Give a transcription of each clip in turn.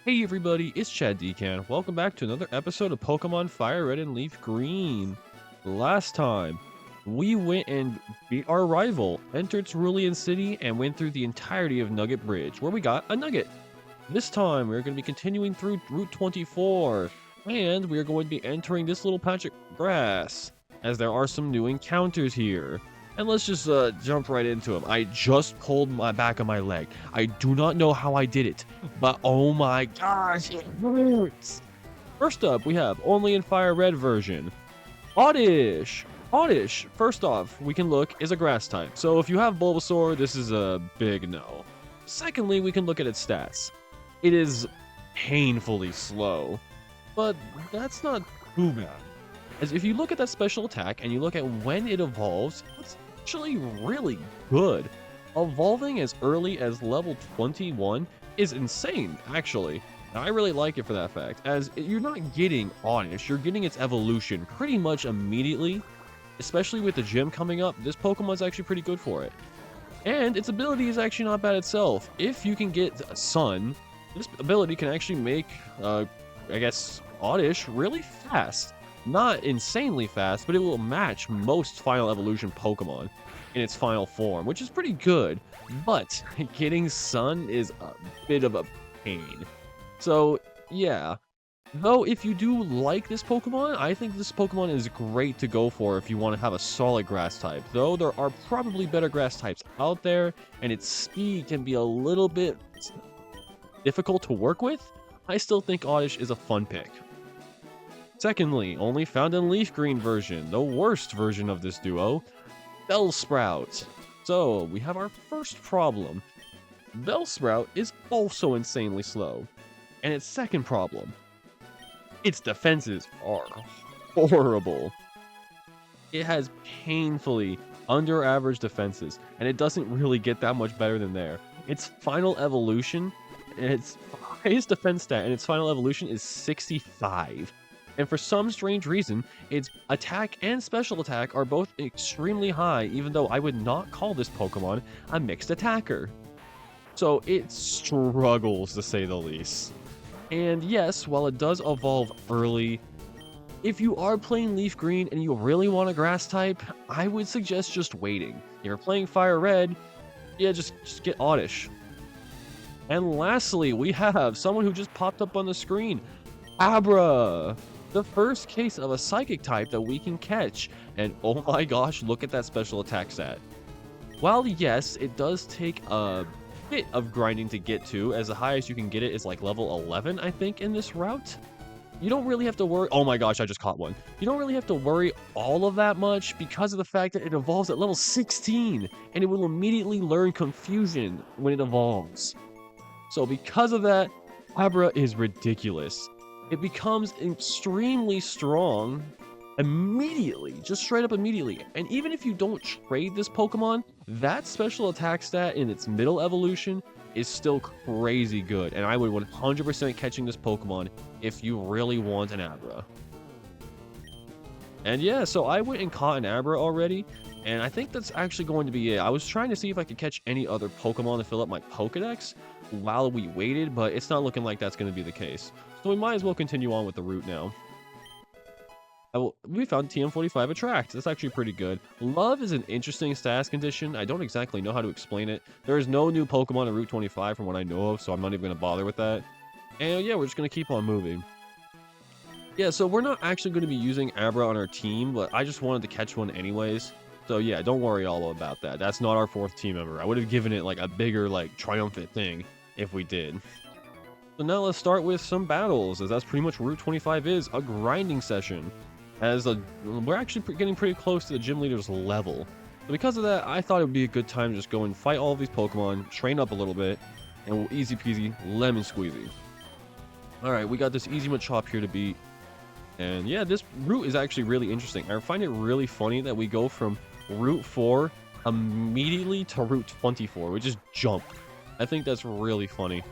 Hey everybody, it's Chad Decan. Welcome back to another episode of Pokemon FireRed and LeafGreen. Last time, we went and beat our rival, entered Cerulean City, and went through the entirety of Nugget Bridge, where we got a nugget. This time, we're going to be continuing through Route 24, and we are going to be entering this little patch of grass, as there are some new encounters here. And let's just jump right into them. I just pulled my back of my leg. I do not know how I did it, but oh my gosh, it hurts. First up, we have only in Fire Red version, Oddish. Oddish, first off, we can look, is a grass type. So if you have Bulbasaur, this is a big no. Secondly, we can look at its stats. It is painfully slow, but that's not too bad. As if you look at that special attack and you look at when it evolves, it's actually really good. Evolving as early as level 21 is insane, actually. And I really like it for that fact, as you're not getting Oddish, you're getting its evolution pretty much immediately. Especially with the gym coming up, this Pokemon's actually pretty good for it. And its ability is actually not bad itself. If you can get Sun, this ability can actually make, I guess, Oddish really fast. Not insanely fast, but it will match most Final Evolution Pokemon in its final form, which is pretty good. But getting Sun is a bit of a pain. So, yeah. Though, if you do like this Pokemon, I think this Pokemon is great to go for if you want to have a solid grass type. Though, there are probably better grass types out there, and its speed can be a little bit difficult to work with. I still think Oddish is a fun pick. Secondly, only found in LeafGreen version, the worst version of this duo, Bellsprout. So, we have our first problem. Bellsprout is also insanely slow. And its second problem, its defenses are horrible. It has painfully under average defenses, and it doesn't really get that much better than there. Its final evolution, its highest defense stat in its final evolution is 65. And for some strange reason, its attack and special attack are both extremely high, even though I would not call this Pokemon a mixed attacker. So it struggles, to say the least. And yes, while it does evolve early, if you are playing Leaf Green and you really want a grass type, I would suggest just waiting. If you're playing Fire Red, yeah, just get Oddish. And lastly, we have someone who just popped up on the screen, Abra. The first case of a psychic type that we can catch, and oh my gosh, look at that special attack stat. While yes, it does take a bit of grinding to get to, as the highest you can get it is like level 11, I think, in this route. You don't really have to worry. Oh my gosh, I just caught one. You don't really have to worry all of that much because of the fact that it evolves at level 16, and it will immediately learn Confusion when it evolves. So because of that, Abra is ridiculous. It becomes extremely strong immediately, just straight up immediately. And even if you don't trade this Pokemon, that special attack stat in its middle evolution is still crazy good. And I would 100% catching this Pokemon if you really want an Abra. And yeah, so I went and caught an Abra already, and I think that's actually going to be it. I was trying to see if I could catch any other Pokemon to fill up my Pokedex while we waited, but it's not looking like that's going to be the case. So we might as well continue on with the route now. We found TM45 Attract. That's actually pretty good. Love is an interesting status condition. I don't exactly know how to explain it. There is no new Pokemon in Route 25 from what I know of, so I'm not even going to bother with that. And yeah, we're just going to keep on moving. Yeah, so we're not actually going to be using Abra on our team, but I just wanted to catch one anyways. So yeah, don't worry all about that. That's not our fourth team member. I would have given it like a bigger, like, triumphant thing if we did. So now let's start with some battles, as that's pretty much what Route 25 is, a grinding session. We're actually getting pretty close to the gym leader's level. So because of that, I thought it would be a good time to just go and fight all of these Pokemon, train up a little bit, and we'll easy peasy, lemon squeezy. Alright, we got this easy Machop here to beat. And yeah, this route is actually really interesting. I find it really funny that we go from Route 4 immediately to Route 24, which is jump. I think that's really funny.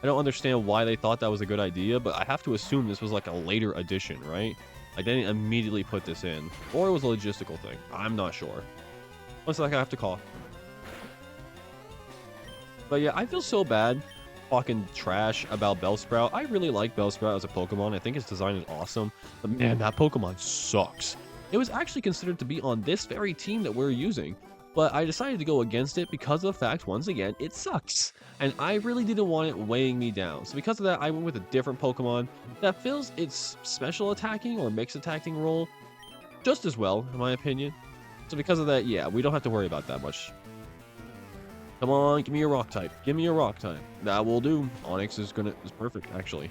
I don't understand why they thought that was a good idea, but I have to assume this was like a later addition, right? Like they didn't immediately put this in. Or it was a logistical thing. I'm not sure. One second, I have to call. But yeah, I feel so bad. talking trash about Bellsprout. I really like Bellsprout as a Pokemon. I think its design is awesome. But man, that Pokemon sucks. It was actually considered to be on this very team that we're using. But I decided to go against it because of the fact, once again, it sucks. And I really didn't want it weighing me down. So because of that, I went with a different Pokemon that fills its special attacking or mixed attacking role just as well, in my opinion. So because of that, yeah, we don't have to worry about that much. Come on, give me a rock type. Give me a rock type. That will do. Onyx is perfect, actually.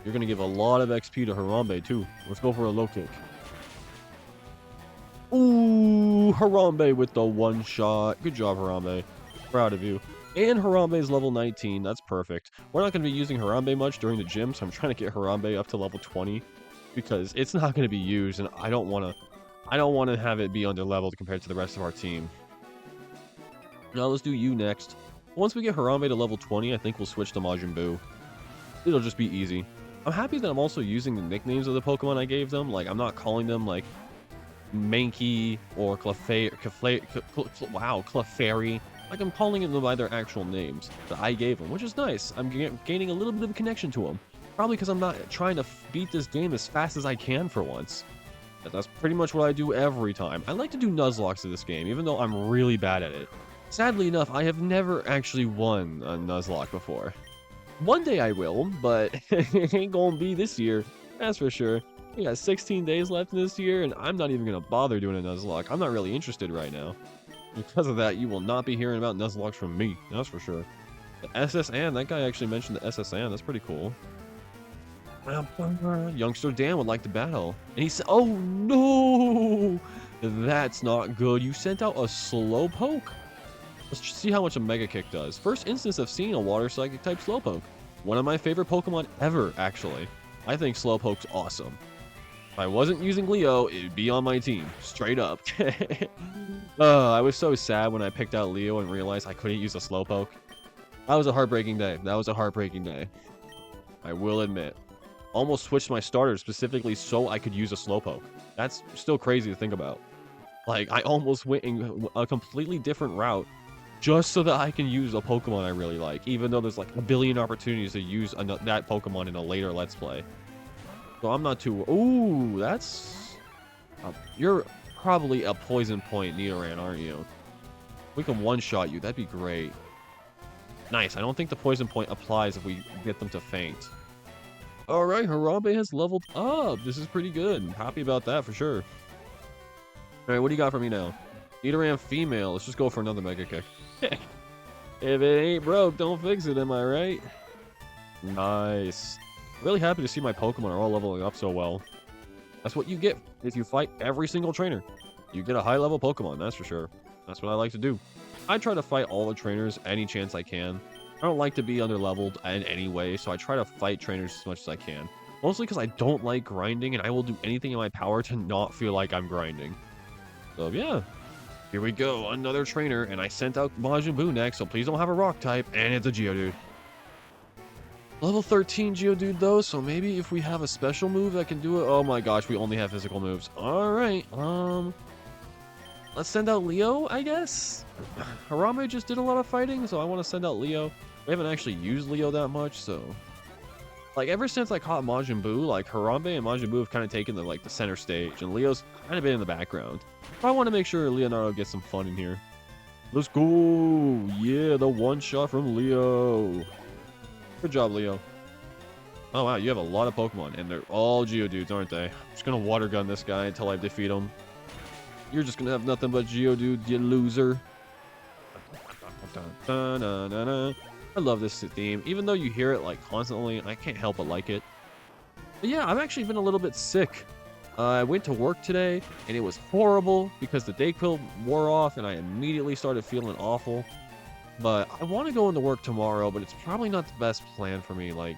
You're gonna give a lot of XP to Harambe too. Let's go for a low kick. Ooh, Harambe with the one shot. Good job, Harambe. Proud of you. And Harambe is level 19. That's perfect. We're not going to be using Harambe much during the gym, so I'm trying to get Harambe up to level 20 because it's not going to be used, and I don't want to have it be underleveled compared to the rest of our team. Now let's do you next. Once we get Harambe to level 20, I think we'll switch to Majin Buu. It'll just be easy. I'm happy that I'm also using the nicknames of the Pokemon I gave them. Like, I'm not calling them like Mankey or Clefairy. Like, I'm calling them by their actual names that I gave them, which is nice. I'm gaining a little bit of a connection to them. Probably because I'm not trying to beat this game as fast as I can for once. That's pretty much what I do every time. I like to do Nuzlocke in this game, even though I'm really bad at it. Sadly enough, I have never actually won a Nuzlocke before. One day I will, but it ain't gonna be this year, that's for sure. We got 16 days left in this year, and I'm not even gonna bother doing a Nuzlocke. I'm not really interested right now. Because of that, you will not be hearing about Nuzlocke from me, that's for sure. The SSN, that guy actually mentioned the SSN, that's pretty cool. Youngster Dan would like to battle. And he said, oh no! That's not good. You sent out a Slowpoke? Let's see how much a Mega Kick does. First instance of seeing a Water Psychic type Slowpoke. One of my favorite Pokemon ever, actually. I think Slowpoke's awesome. If I wasn't using Leo, it'd be on my team. Straight up. I was so sad when I picked out Leo and realized I couldn't use a Slowpoke. That was a heartbreaking day. That was a heartbreaking day. I will admit. Almost switched my starter specifically so I could use a Slowpoke. That's still crazy to think about. Like, I almost went in a completely different route just so that I can use a Pokemon I really like, even though there's like a billion opportunities to use that Pokemon in a later Let's Play. So I'm not too... Ooh, that's... you're probably a Poison Point Nidoran, aren't you? We can one-shot you. That'd be great. Nice. I don't think the Poison Point applies if we get them to faint. Alright, Harambe has leveled up. This is pretty good. I'm happy about that for sure. Alright, what do you got for me now? Nidoran female. Let's just go for another Mega Kick. If it ain't broke, don't fix it, am I right? Nice. Really happy to see my Pokemon are all leveling up so well. That's what you get if you fight every single trainer. You get a high-level Pokemon, that's for sure. That's what I like to do. I try to fight all the trainers any chance I can. I don't like to be underleveled in any way, so I try to fight trainers as much as I can. Mostly because I don't like grinding, and I will do anything in my power to not feel like I'm grinding. So yeah. Here we go, another trainer, and I sent out Majin Buu next, so please don't have a rock type, and it's a Geodude. Level 13 Geodude though, so maybe if we have a special move that can do it. Oh my gosh, we only have physical moves. Alright, let's send out Leo, I guess? Harambe just did a lot of fighting, so I want to send out Leo. We haven't actually used Leo that much, so... Like, ever since I caught Majin Buu, like, Harambe and Majin Buu have kind of taken the center stage, and Leo's kind of been in the background. But I want to make sure Leonardo gets some fun in here. Let's go! Yeah, the one shot from Leo. Good job, Leo. Oh, wow, you have a lot of Pokemon, and they're all Geodudes, aren't they? I'm just going to water gun this guy until I defeat him. You're just going to have nothing but Geodude, you loser. I love this theme. Even though you hear it, like, constantly, I can't help but like it. But yeah, I've actually been a little bit sick. I went to work today, and it was horrible because the Dayquil wore off, and I immediately started feeling awful. But I want to go into work tomorrow, but it's probably not the best plan for me. Like,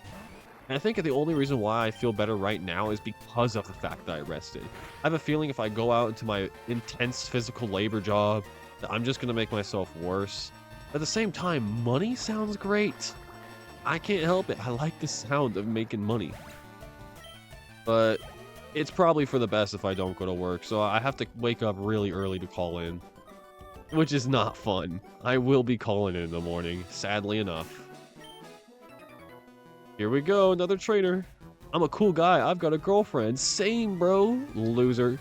and I think the only reason why I feel better right now is because of the fact that I rested. I have a feeling if I go out into my intense physical labor job, that I'm just going to make myself worse. At the same time, money sounds great. I can't help it. I like the sound of making money. But it's probably for the best if I don't go to work, so I have to wake up really early to call in. Which is not fun. I will be calling in the morning, sadly enough. Here we go, another trainer. I'm a cool guy. I've got a girlfriend. Same, bro. Loser.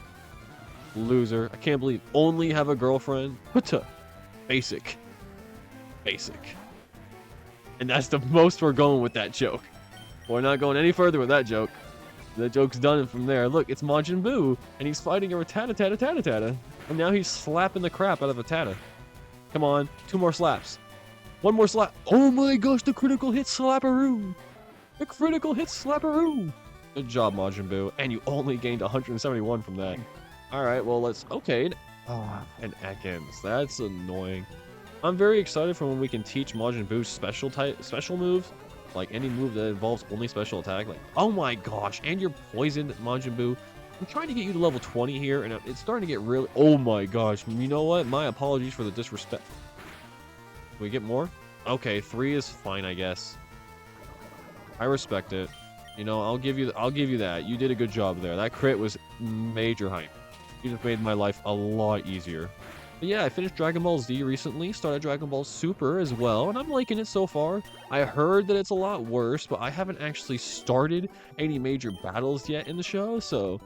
Loser. I can't believe only have a girlfriend. What? Basic. Basic. And that's the most we're going with that joke. We're not going any further with that joke. The joke's done from there. Look, it's Majin Buu, and he's fighting a Rattata-Tata-Tata-Tata. And now he's slapping the crap out of a Tata. Come on, 2 more slaps. 1 more slap. Oh my gosh, the critical hit slapperoo. The critical hit slapperoo. Good job, Majin Buu. And you only gained 171 from that. All right, well, let's... Okay. Oh, and Ekans. That's annoying. I'm very excited for when we can teach Majin Buu special moves. Like any move that involves only special attack. Like, oh my gosh, and you're poisoned, Majin Buu. I'm trying to get you to level 20 here, and it's starting to get really... Oh my gosh, you know what? My apologies for the disrespect. Can we get more? Okay, 3 is fine, I guess. I respect it. You know, I'll give you that. You did a good job there. That crit was major hype. You just made my life a lot easier. But yeah, I finished Dragon Ball Z recently, started Dragon Ball Super as well, and I'm liking it so far. I heard that it's a lot worse, but I haven't actually started any major battles yet in the show, so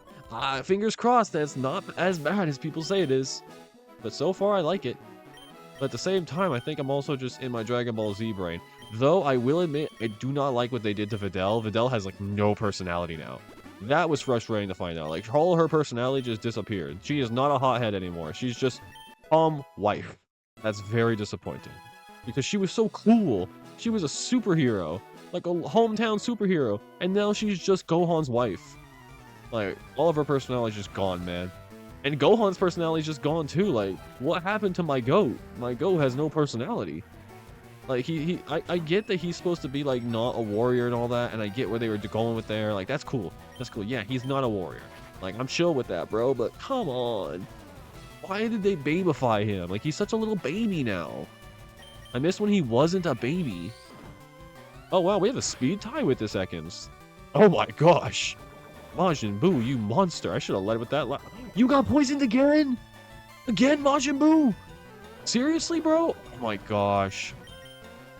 fingers crossed that it's not as bad as people say it is. But so far, I like it. But at the same time, I think I'm also just in my Dragon Ball Z brain. Though I will admit, I do not like what they did to Videl. Videl has like no personality now. That was frustrating to find out. Like, all her personality just disappeared. She is not a hothead anymore. She's just wife. That's very disappointing. Because she was so cool. She was a superhero. Like a hometown superhero. And now she's just Gohan's wife. Like, all of her personality is just gone, man. And Gohan's personality is just gone too. Like, what happened to my goat? My goat has no personality. Like, I get that he's supposed to be, like, not a warrior and all that, and I get where they were going with there. Like, that's cool. That's cool. Yeah, he's not a warrior. Like, I'm chill with that, bro, but come on. Why did they babyfy him? Like, he's such a little baby now. I missed when he wasn't a baby. Oh, wow, we have a speed tie with this Ekans. Oh my gosh. Majin Buu, you monster. I should have led with that. You got poisoned again? Again, Majin Buu? Seriously, bro? Oh my gosh.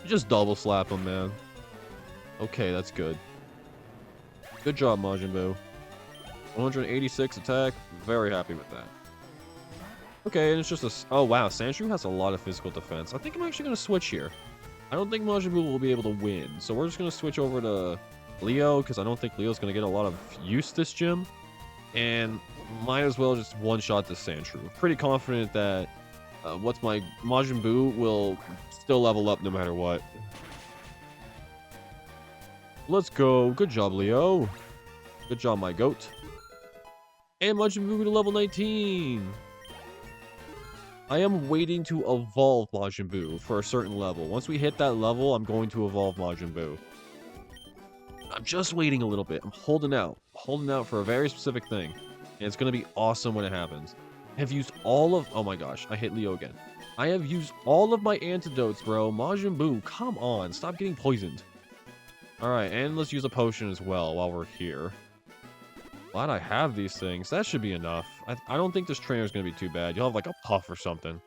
Just double slap him, man. Okay, that's good. Good job, Majin Buu. 186 attack. Very happy with that. Okay, and it's just a... Oh, wow. Sandshrew has a lot of physical defense. I think I'm actually going to switch here. I don't think Majin Buu will be able to win. So we're just going to switch over to Leo, because I don't think Leo's going to get a lot of use this gym. And might as well just one-shot this Sandshrew. Pretty confident that Majin Buu will still level up no matter what. Let's go. Good job, Leo. Good job, my goat. And Majin Buu to level 19. I am waiting to evolve Majin Buu for a certain level. Once we hit that level, I'm going to evolve Majin Buu. I'm just waiting a little bit. I'm holding out. Holding out for a very specific thing. And it's going to be awesome when it happens. I have used all of... Oh my gosh, I hit Leo again. I have used all of my antidotes, bro. Majin Buu, come on. Stop getting poisoned. Alright, and let's use a potion as well while we're here. Glad I have these things. That should be enough. I don't think this trainer is going to be too bad. You'll have like a puff or something.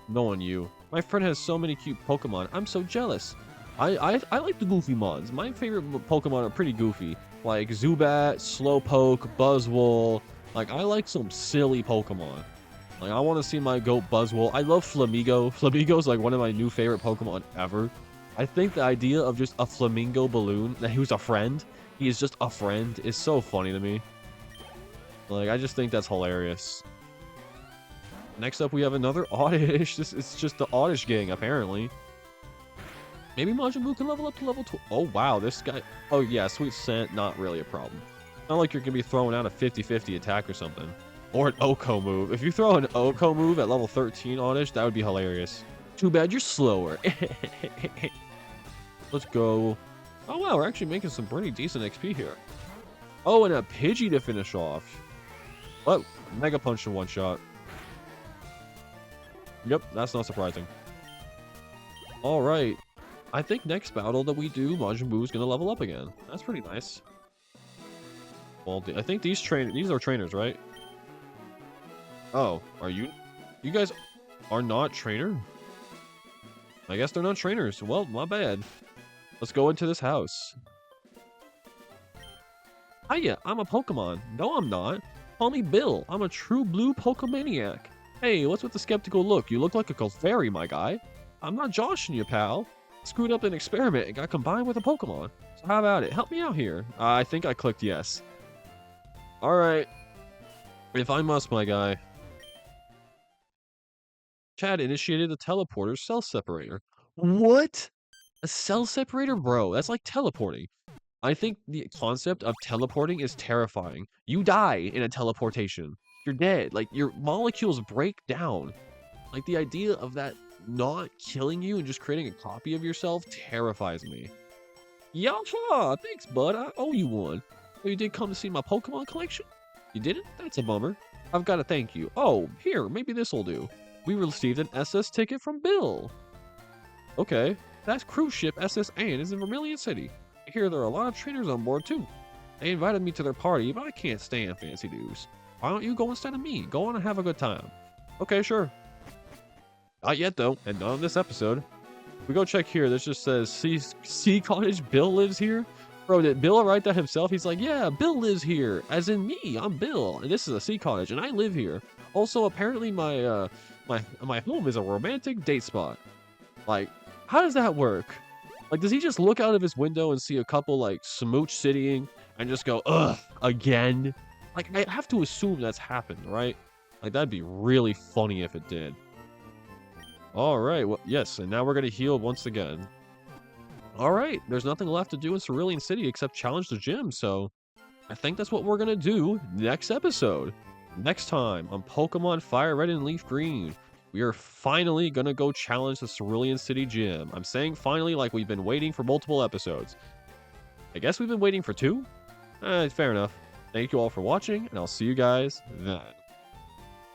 Knowing you. My friend has so many cute Pokemon. I'm so jealous. I like the goofy mons. My favorite Pokemon are pretty goofy. Like Zubat, Slowpoke, Buzzwole. Like, I like some silly Pokemon. Like, I want to see my goat Buzzwole. I love Flamigo. Flamigo's like one of my new favorite Pokemon ever. I think the idea of just a Flamingo balloon, that he was a friend, he is just a friend, is so funny to me. Like, I just think that's hilarious. Next up, we have another Oddish. It's just the Oddish gang, apparently. Maybe Majin Buu can level up to level 2. Oh, wow, this guy... Oh, yeah, Sweet Scent, not really a problem. Not like you're going to be throwing out a 50-50 attack or something. Or an Oko move. If you throw an Oko move at level 13 Oddish, that would be hilarious. Too bad you're slower. Let's go. Oh, wow, we're actually making some pretty decent XP here. Oh, and a Pidgey to finish off. What? Mega Punch in one shot. Yep, that's not surprising. Alright. I think next battle that we do, Majin Buu is going to level up again. That's pretty nice. Well, I think these are trainers, right? Oh, are you? You guys are not trainer? I guess they're not trainers. Well, my bad. Let's go into this house. Hiya, I'm a Pokemon. No, I'm not. Call me Bill. I'm a true blue Pokemaniac. Hey, what's with the skeptical look? You look like a Clefairy, my guy. I'm not joshing you, pal. Screwed up an experiment and got combined with a Pokemon. So how about it? Help me out here. I think I clicked yes. Alright. If I must, my guy. Chad initiated the teleporter cell separator. What? A cell separator? Bro, that's like teleporting. I think the concept of teleporting is terrifying. You die in a teleportation. You're dead. Like, your molecules break down. Like, the idea of that not killing you and just creating a copy of yourself terrifies me. Yaha! Thanks, bud. I owe you one. Oh, you did come to see my Pokemon collection? You didn't? That's a bummer. I've got to thank you. Oh, here, maybe this'll do. We received an SS ticket from Bill. Okay, that cruise ship SS Anne is in Vermilion City. I hear there are a lot of trainers on board too. They invited me to their party, but I can't stand fancy dudes. Why don't you go instead of me? Go on and have a good time. Okay, sure. Not yet though, and not on this episode. We go check here. This just says Sea Cottage. Bill lives here. Bro, did Bill write that himself? He's like, yeah, Bill lives here. As in me, I'm Bill, and this is a sea cottage, and I live here. Also, apparently my my home is a romantic date spot. Like, how does that work? Like, does he just look out of his window and see a couple, like, smooch citying and just go, ugh, again? Like, I have to assume that's happened, right? Like, that'd be really funny if it did. All right, well, yes, and now we're going to heal once again. All right, there's nothing left to do in Cerulean City except challenge the gym, so I think that's what we're going to do next episode. Next time on Pokemon FireRed and LeafGreen. We are finally gonna go challenge the Cerulean City Gym. I'm saying finally like we've been waiting for multiple episodes. I guess we've been waiting for 2? Fair enough. Thank you all for watching, and I'll see you guys then.